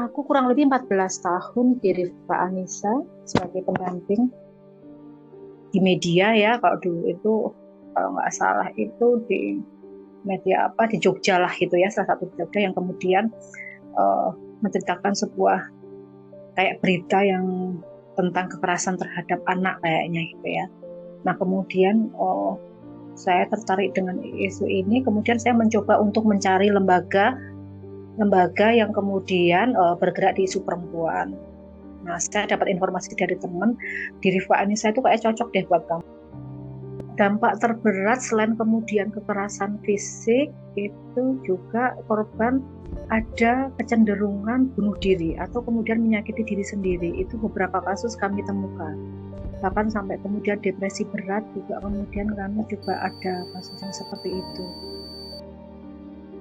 Aku kurang lebih 14 tahun di Rifa Anissa sebagai pendamping di media ya. Kalau dulu itu kalau nggak salah itu di media apa di Jogja lah gitu ya, salah satu Jogja yang kemudian menceritakan sebuah kayak berita yang tentang kekerasan terhadap anak kayaknya gitu ya. Nah kemudian saya tertarik dengan isu ini, kemudian saya mencoba untuk mencari lembaga yang kemudian bergerak di isu perempuan. Nah, saya dapat informasi dari teman di Rifa Anissa itu kayak cocok deh buat kamu. Dampak terberat selain kemudian kekerasan fisik itu juga korban ada kecenderungan bunuh diri atau kemudian menyakiti diri sendiri. Itu beberapa kasus kami temukan. Bahkan sampai kemudian depresi berat juga kemudian kami juga ada kasus yang seperti itu.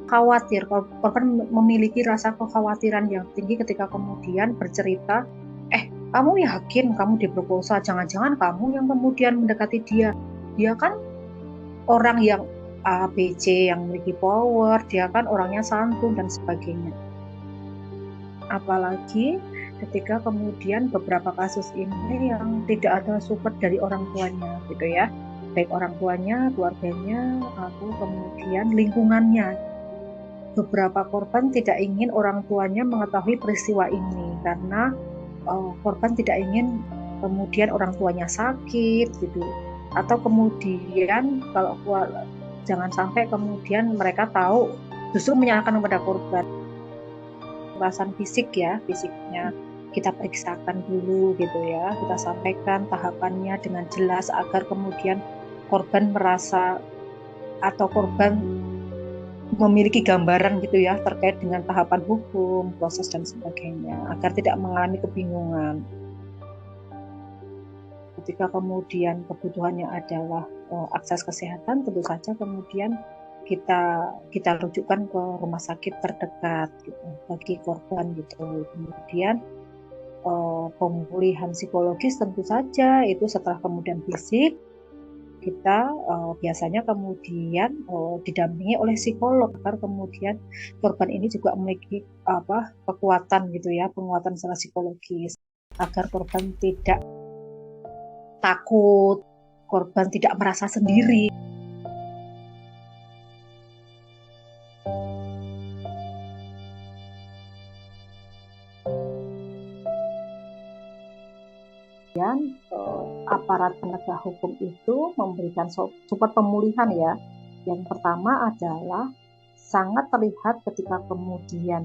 Khawatir, korban memiliki rasa kekhawatiran yang tinggi ketika kemudian bercerita, kamu yakin kamu diperkosa, jangan-jangan kamu yang kemudian mendekati dia kan orang yang A, B, C yang memiliki power, dia kan orangnya santun dan sebagainya. Apalagi ketika kemudian beberapa kasus ini yang tidak ada support dari orang tuanya gitu ya, baik orang tuanya, keluarganya, atau kemudian lingkungannya. Beberapa korban tidak ingin orang tuanya mengetahui peristiwa ini karena korban tidak ingin kemudian orang tuanya sakit gitu, atau kemudian kalau jangan sampai kemudian mereka tahu justru menyalahkan kepada korban. Kekerasan fisik ya, fisiknya kita periksakan dulu gitu ya, kita sampaikan tahapannya dengan jelas agar kemudian korban merasa atau korban memiliki gambaran gitu ya terkait dengan tahapan hukum, proses dan sebagainya agar tidak mengalami kebingungan. Ketika kemudian kebutuhannya adalah akses kesehatan, tentu saja kemudian kita rujukkan ke rumah sakit terdekat gitu, bagi korban gitu. Kemudian pemulihan psikologis tentu saja itu setelah kemudian fisik, kita biasanya kemudian didampingi oleh psikolog agar kemudian korban ini juga memiliki kekuatan gitu ya, penguatan secara psikologis agar korban tidak takut, korban tidak merasa sendiri. Dan aparat penegak hukum itu memberikan support pemulihan ya. Yang pertama adalah sangat terlihat ketika kemudian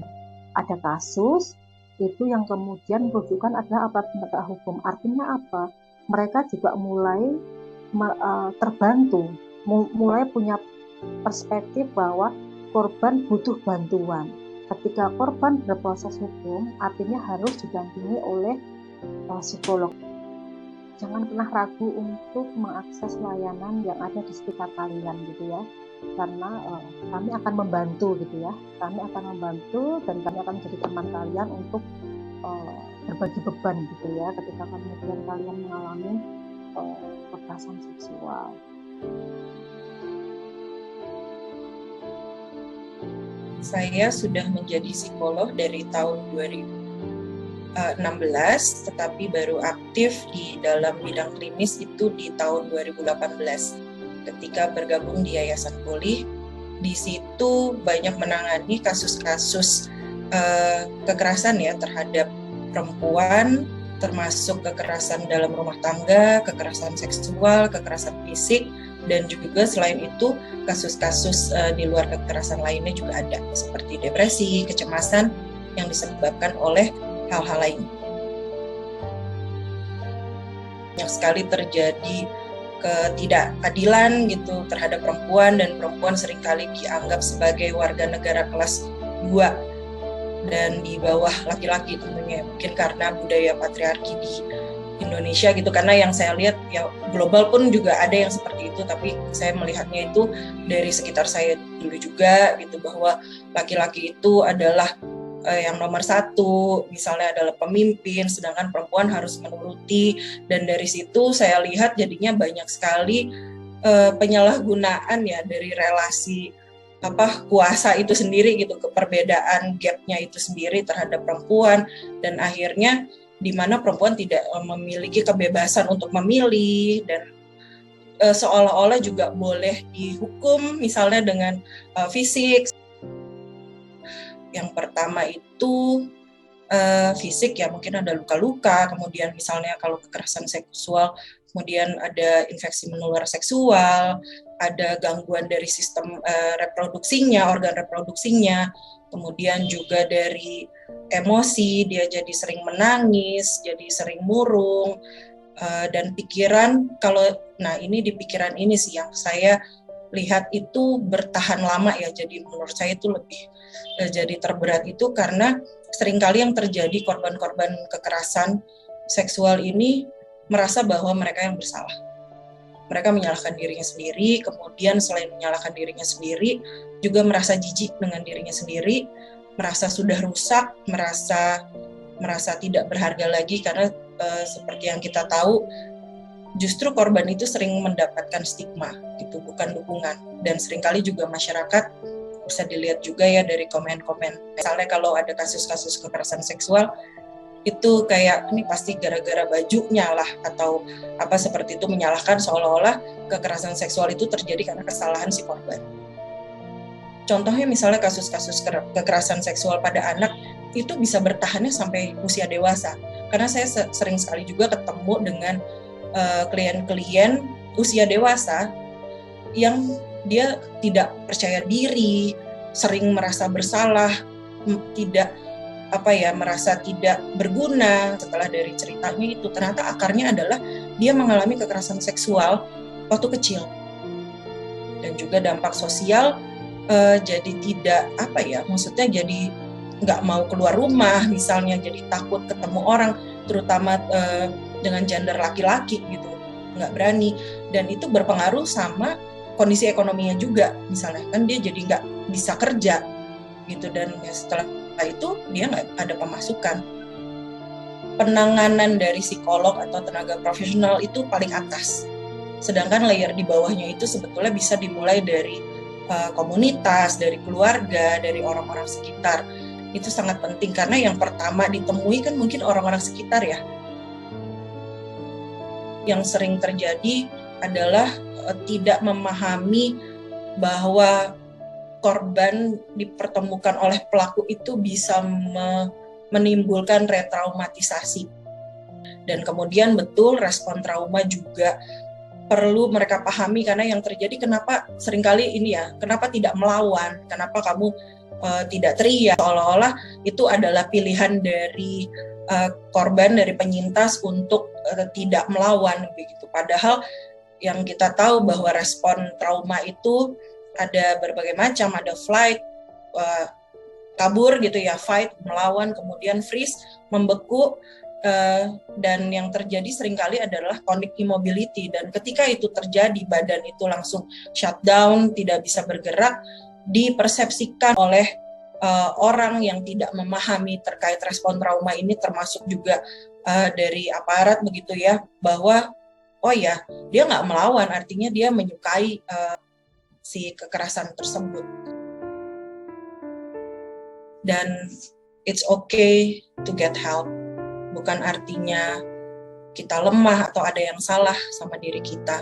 ada kasus itu yang kemudian merujukan adalah aparat penegak hukum. Artinya apa? Mereka juga mulai terbantu, mulai punya perspektif bahwa korban butuh bantuan. Ketika korban berproses hukum, artinya harus didampingi oleh psikolog. Jangan pernah ragu untuk mengakses layanan yang ada di sekitar kalian gitu ya, karena kami akan membantu gitu ya, kami akan membantu dan kami akan menjadi teman kalian untuk berbagi beban gitu ya ketika kemudian kalian mengalami kekerasan seksual. Saya sudah menjadi psikolog dari tahun 2016, tetapi baru aktif di dalam bidang klinis itu di tahun 2018 ketika bergabung di Yayasan Pulih. Di situ banyak menangani kasus-kasus kekerasan ya terhadap perempuan, termasuk kekerasan dalam rumah tangga, kekerasan seksual, kekerasan fisik, dan juga selain itu kasus-kasus di luar kekerasan lainnya juga ada, seperti depresi, kecemasan yang disebabkan oleh hal-hal lain. Banyak sekali terjadi ketidakadilan gitu terhadap perempuan, dan perempuan seringkali dianggap sebagai warga negara kelas 2 dan di bawah laki-laki tentunya, mungkin karena budaya patriarki di Indonesia gitu. Karena yang saya lihat ya global pun juga ada yang seperti itu, tapi saya melihatnya itu dari sekitar saya dulu juga gitu, bahwa laki-laki itu adalah yang nomor satu, misalnya adalah pemimpin, sedangkan perempuan harus menuruti. Dan dari situ saya lihat jadinya banyak sekali penyalahgunaan ya dari relasi kuasa itu sendiri gitu, perbedaan gapnya itu sendiri terhadap perempuan, dan akhirnya di mana perempuan tidak memiliki kebebasan untuk memilih, dan seolah-olah juga boleh dihukum misalnya dengan fisik. Yang pertama itu fisik ya, mungkin ada luka-luka, kemudian misalnya kalau kekerasan seksual, kemudian ada infeksi menular seksual, ada gangguan dari sistem reproduksinya, organ reproduksinya, kemudian juga dari emosi, dia jadi sering menangis, jadi sering murung, dan pikiran, nah ini di pikiran ini sih yang saya lihat itu bertahan lama ya, jadi menurut saya itu lebih jadi terberat itu karena seringkali yang terjadi korban-korban kekerasan seksual ini merasa bahwa mereka yang bersalah. Mereka menyalahkan dirinya sendiri, kemudian selain menyalahkan dirinya sendiri, juga merasa jijik dengan dirinya sendiri, merasa sudah rusak, merasa tidak berharga lagi karena seperti yang kita tahu, justru korban itu sering mendapatkan stigma, gitu, bukan dukungan. Dan seringkali juga masyarakat, bisa dilihat juga ya dari komen-komen. Misalnya kalau ada kasus-kasus kekerasan seksual, itu kayak ini pasti gara-gara bajunya lah, atau apa seperti itu, menyalahkan seolah-olah kekerasan seksual itu terjadi karena kesalahan si korban. Contohnya misalnya kasus-kasus kekerasan seksual pada anak, itu bisa bertahannya sampai usia dewasa. Karena saya sering sekali juga ketemu dengan klien-klien usia dewasa yang dia tidak percaya diri, sering merasa bersalah, merasa tidak berguna. Setelah dari ceritanya itu, ternyata akarnya adalah dia mengalami kekerasan seksual waktu kecil. Dan juga dampak sosial, jadi tidak maksudnya jadi nggak mau keluar rumah misalnya, jadi takut ketemu orang, terutama dengan gender laki-laki gitu, nggak berani, dan itu berpengaruh sama kondisi ekonominya juga, misalnya kan dia jadi nggak bisa kerja gitu, dan setelah itu dia nggak ada pemasukan. Penanganan dari psikolog atau tenaga profesional itu paling atas, sedangkan layer di bawahnya itu sebetulnya bisa dimulai dari komunitas, dari keluarga, dari orang-orang sekitar. Itu sangat penting karena yang pertama ditemui kan mungkin orang-orang sekitar ya. Yang sering terjadi adalah tidak memahami bahwa korban dipertemukan oleh pelaku itu bisa menimbulkan retraumatisasi. Dan kemudian betul respon trauma juga perlu mereka pahami, karena yang terjadi kenapa seringkali ini ya, kenapa tidak melawan, kenapa kamu tidak teriak, seolah-olah itu adalah pilihan dari korban, dari penyintas untuk tidak melawan begitu. Padahal yang kita tahu bahwa respon trauma itu ada berbagai macam, ada flight, kabur gitu ya, fight, melawan, kemudian freeze, membeku, dan yang terjadi seringkali adalah chronic immobility, dan ketika itu terjadi badan itu langsung shutdown, tidak bisa bergerak, dipersepsikan oleh orang yang tidak memahami terkait respon trauma ini, termasuk juga dari aparat begitu ya, bahwa oh ya dia nggak melawan, artinya dia menyukai si kekerasan tersebut. Dan it's okay to get help, bukan artinya kita lemah atau ada yang salah sama diri kita,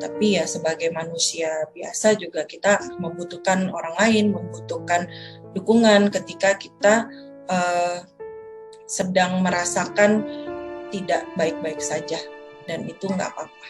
tapi ya sebagai manusia biasa juga kita membutuhkan orang lain, membutuhkan dukungan ketika kita sedang merasakan tidak baik-baik saja, dan itu nggak apa-apa.